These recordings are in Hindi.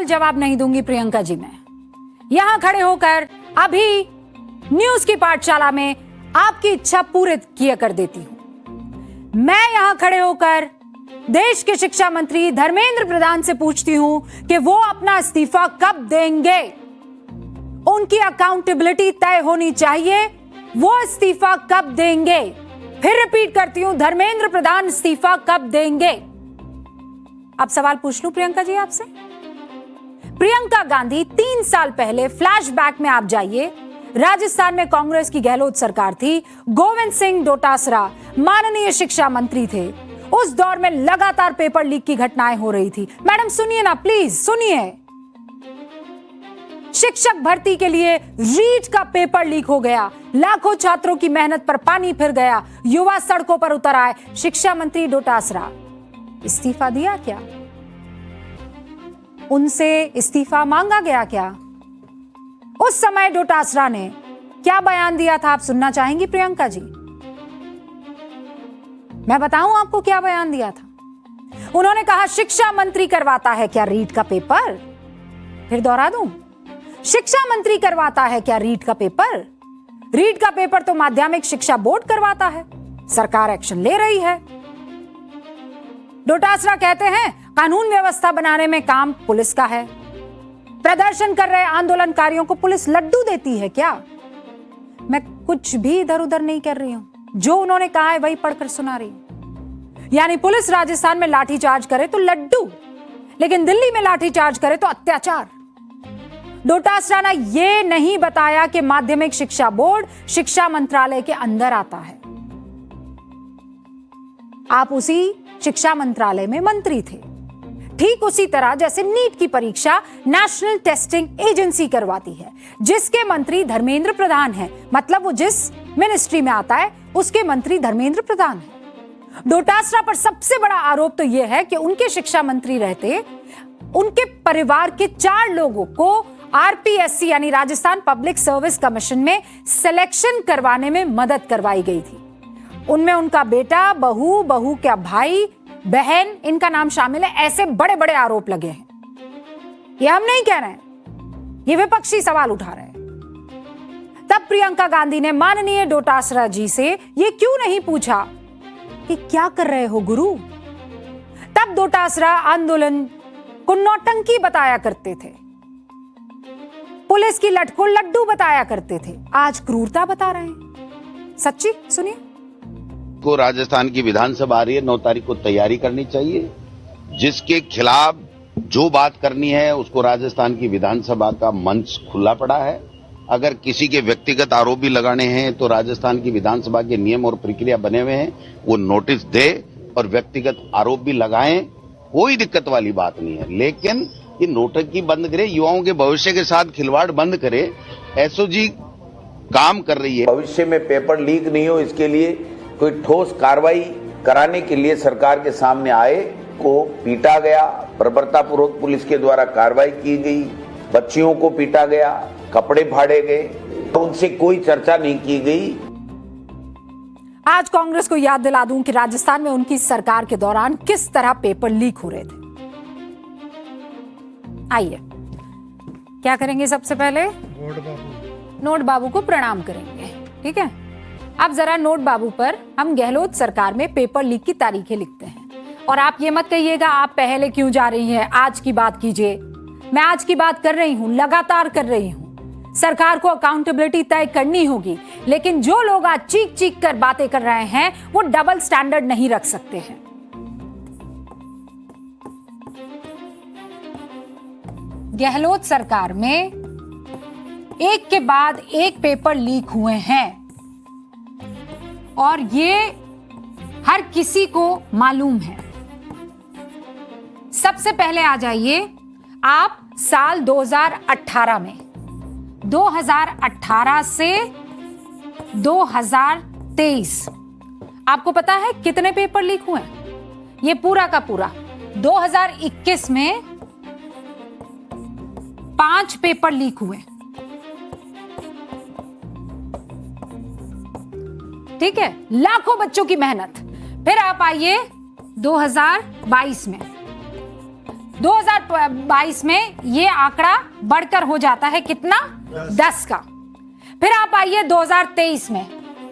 बिल्कुल जवाब नहीं दूंगी प्रियंका जी। मैं यहां खड़े होकर अभी न्यूज की पाठशाला में आपकी इच्छा पूरी किया कर देती हूं। मैं यहां खड़े होकर देश के शिक्षा मंत्री धर्मेंद्र प्रधान से पूछती हूं कि वो अपना इस्तीफा कब देंगे। उनकी अकाउंटेबिलिटी तय होनी चाहिए। वो इस्तीफा कब देंगे? फिर रिपीट करती हूं, धर्मेंद्र प्रधान इस्तीफा कब देंगे? अब सवाल पूछ लूं प्रियंका जी आपसे। प्रियंका गांधी 3 साल पहले फ्लैशबैक में आप जाइए, राजस्थान में कांग्रेस की गहलोत सरकार थी, गोविंद सिंह डोटासरा माननीय शिक्षा मंत्री थे। उस दौर में लगातार पेपर लीक की घटनाएं हो रही थी। मैडम सुनिए ना, प्लीज सुनिए। शिक्षक भर्ती के लिए रीट का पेपर लीक हो गया, लाखों छात्रों की मेहनत पर पानी फिर गया, युवा सड़कों पर उतर आए। शिक्षा मंत्री डोटासरा इस्तीफा दिया क्या? उनसे इस्तीफा मांगा गया क्या? उस समय डोटासरा ने क्या बयान दिया था, आप सुनना चाहेंगी प्रियंका जी? मैं बताऊं आपको क्या बयान दिया था। उन्होंने कहा शिक्षा मंत्री करवाता है क्या रीट का पेपर? फिर दोहरा दूं, शिक्षा मंत्री करवाता है क्या रीट का पेपर? रीट का पेपर तो माध्यमिक शिक्षा बोर्ड करवाता है, सरकार एक्शन ले रही है। डोटासरा कहते हैं कानून व्यवस्था बनाने में काम पुलिस का है। प्रदर्शन कर रहे आंदोलनकारियों को पुलिस लड्डू देती है क्या? मैं कुछ भी इधर उधर नहीं कर रही हूं, जो उन्होंने कहा है वही पढ़कर सुना रही हूं। यानी पुलिस राजस्थान में लाठीचार्ज करे तो लड्डू, लेकिन दिल्ली में लाठीचार्ज करे तो अत्याचार। डोटासरा ने यह नहीं बताया कि माध्यमिक शिक्षा बोर्ड शिक्षा मंत्रालय के अंदर आता है। आप उसी शिक्षा मंत्रालय में मंत्री थे, ठीक उसी तरह जैसे नीट की परीक्षा नेशनल टेस्टिंग एजेंसी करवाती है, जिसके मंत्री धर्मेंद्र प्रधान हैं। मतलब वो जिस मिनिस्ट्री में आता है उसके मंत्री धर्मेंद्र प्रधान हैं। डोटासरा पर सबसे बड़ा आरोप तो यह है कि उनके शिक्षा मंत्री रहते उनके परिवार के 4 लोगों को आरपीएससी यानी राजस्थान पब्लिक सर्विस कमीशन में सिलेक्शन करवाने में मदद करवाई गई थी। उनमें उनका बेटा, बहू का भाई, बहन, इनका नाम शामिल है। ऐसे बड़े बड़े आरोप लगे हैं। ये हम नहीं कह रहे हैं, ये विपक्षी सवाल उठा रहे हैं। तब प्रियंका गांधी ने माननीय डोटासरा जी से ये क्यों नहीं पूछा कि क्या कर रहे हो गुरु? तब डोटासरा आंदोलन को नौटंकी बताया करते थे, पुलिस की लठ को लड्डू बताया करते थे। आज क्रूरता बता रहे हैं। सच्ची सुनिए। को राजस्थान की विधानसभा आ रही है, 9 तारीख को तैयारी करनी चाहिए। जिसके खिलाफ जो बात करनी है उसको राजस्थान की विधानसभा का मंच खुला पड़ा है। अगर किसी के व्यक्तिगत आरोप भी लगाने हैं तो राजस्थान की विधानसभा के नियम और प्रक्रिया बने हुए हैं, वो नोटिस दे और व्यक्तिगत आरोप भी लगाएं, कोई दिक्कत वाली बात नहीं है। लेकिन ये नोटंकी बंद करे, युवाओं के भविष्य के साथ खिलवाड़ बंद करे। एसओजी काम कर रही है, भविष्य में पेपर लीक नहीं हो इसके लिए कोई ठोस कार्रवाई कराने के लिए सरकार के सामने आए। को पीटा गया, बर्बरतापूर्वक पुलिस के द्वारा कार्रवाई की गई, बच्चियों को पीटा गया, कपड़े फाड़े गए, तो उनसे कोई चर्चा नहीं की गई। आज कांग्रेस को याद दिला दूं कि राजस्थान में उनकी सरकार के दौरान किस तरह पेपर लीक हो रहे थे। आइए क्या करेंगे, सबसे पहले नोट बाबू को प्रणाम करेंगे, ठीक है। अब जरा नोट बाबू पर हम गहलोत सरकार में पेपर लीक की तारीखें लिखते हैं। और आप ये मत कहिएगा आप पहले क्यों जा रही हैं, आज की बात कीजिए। मैं आज की बात कर रही हूं, लगातार कर रही हूं। सरकार को अकाउंटेबिलिटी तय करनी होगी, लेकिन जो लोग आज चीख चीख कर बातें कर रहे हैं वो डबल स्टैंडर्ड नहीं रख सकते हैं। गहलोत सरकार में एक के बाद एक पेपर लीक हुए हैं और ये हर किसी को मालूम है। सबसे पहले आ जाइए आप साल 2018 में। 2018 से 2023 आपको पता है कितने पेपर लीक हुए? ये पूरा का पूरा 2021 में 5 पेपर लीक हुए, ठीक है, लाखों बच्चों की मेहनत। फिर आप आइए 2022 में, 2022 में ये आंकड़ा बढ़कर हो जाता है कितना? 10 का। फिर आप आइए 2023 में।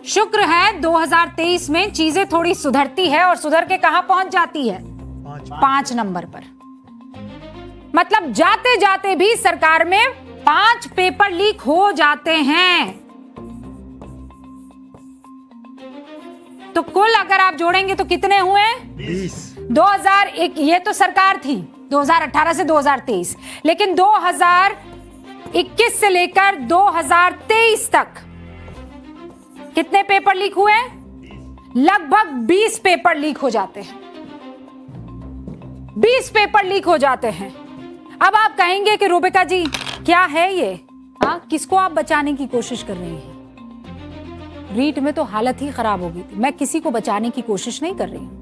शुक्र है 2023 में चीजें थोड़ी सुधरती है और सुधर के कहां पहुंच जाती है? 5 नंबर पर। मतलब जाते जाते भी सरकार में 5 पेपर लीक हो जाते हैं। तो कुल अगर आप जोड़ेंगे तो कितने हुए? 20। 2001 ये तो सरकार थी 2018 से 2023, लेकिन 2021 से लेकर 2023 तक कितने पेपर लीक हुए? लगभग 20 पेपर लीक हो जाते हैं। 20 पेपर लीक हो जाते हैं। अब आप कहेंगे कि रूबिका जी क्या है ये? किसको आप बचाने की कोशिश कर रही हैं? रीट में तो हालत ही खराब हो गई थी। मैं किसी को बचाने की कोशिश नहीं कर रही हूं।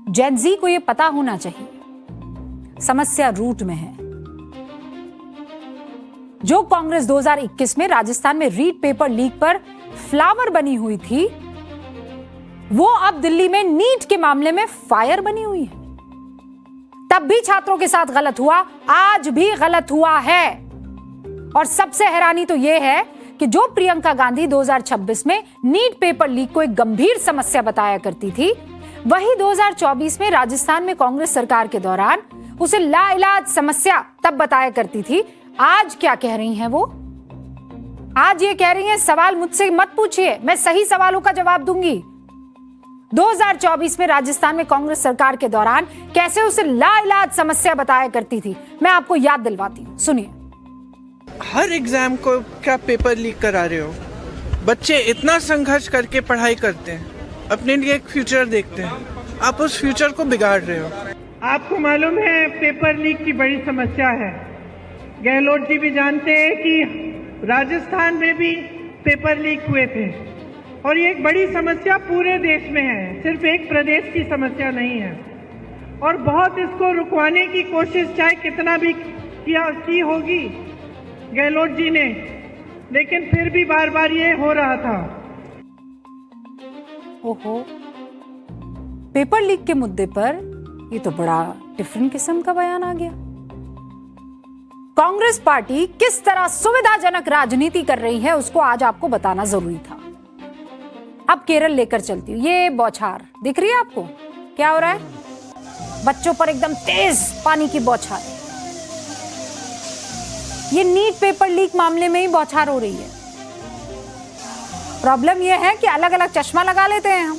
जेन-ज़ी को यह पता होना चाहिए समस्या रूट में है। जो कांग्रेस 2021 में राजस्थान में रीट पेपर लीक पर फ्लावर बनी हुई थी, वो अब दिल्ली में नीट के मामले में फायर बनी हुई है। तब भी छात्रों के साथ गलत हुआ, आज भी गलत हुआ है। और सबसे हैरानी तो यह है कि जो प्रियंका गांधी 2026 में नीट पेपर लीक को एक गंभीर समस्या बताया करती थी, वही 2024 में राजस्थान में कांग्रेस सरकार के दौरान उसे लाइलाज समस्या तब बताया करती थी। आज क्या कह रही हैं वो? आज ये कह रही हैं सवाल मुझसे मत पूछिए, मैं सही सवालों का जवाब दूंगी। 2024 में राजस्थान में कांग्रेस सरकार के दौरान कैसे उसे लाइलाज समस्या बताया करती थी, मैं आपको याद दिलवाती हूं, सुनिए। हर एग्जाम को क्या पेपर लीक करा रहे हो? बच्चे इतना संघर्ष करके पढ़ाई करते हैं, अपने लिए एक फ्यूचर देखते हैं, आप उस फ्यूचर को बिगाड़ रहे हो। आपको मालूम है पेपर लीक की बड़ी समस्या है। गहलोत जी भी जानते हैं कि राजस्थान में भी पेपर लीक हुए थे और ये एक बड़ी समस्या पूरे देश में है, सिर्फ एक प्रदेश की समस्या नहीं है। और बहुत इसको रुकवाने की कोशिश चाहे कितना भी की होगी गहलोत जी ने, लेकिन फिर भी बार बार ये हो रहा था। ओहो, पेपर लीक के मुद्दे पर ये तो बड़ा डिफरेंट किस्म का बयान आ गया। कांग्रेस पार्टी किस तरह सुविधाजनक राजनीति कर रही है उसको आज आपको बताना जरूरी था। अब केरल लेकर चलती हूं। ये बौछार दिख रही है आपको? क्या हो रहा है? बच्चों पर एकदम तेज पानी की बौछार। ये नीट पेपर लीक मामले में ही बौछार हो रही है। प्रॉब्लम यह है कि अलग अलग चश्मा लगा लेते हैं हम।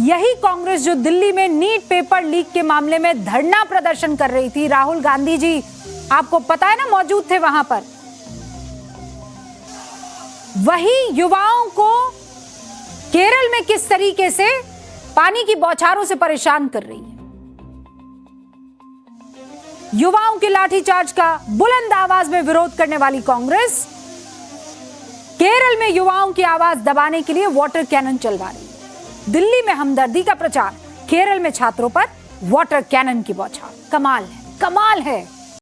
यही कांग्रेस जो दिल्ली में नीट पेपर लीक के मामले में धरना प्रदर्शन कर रही थी, राहुल गांधी जी आपको पता है ना मौजूद थे वहां पर, वही युवाओं को केरल में किस तरीके से पानी की बौछारों से परेशान कर रही है। युवाओं के लाठीचार्ज का बुलंद आवाज में विरोध करने वाली कांग्रेस केरल में युवाओं की आवाज दबाने के लिए वाटर कैनन चलवा रही है। दिल्ली में हमदर्दी का प्रचार, केरल में छात्रों पर वाटर कैनन की बौछार। कमाल है, कमाल है।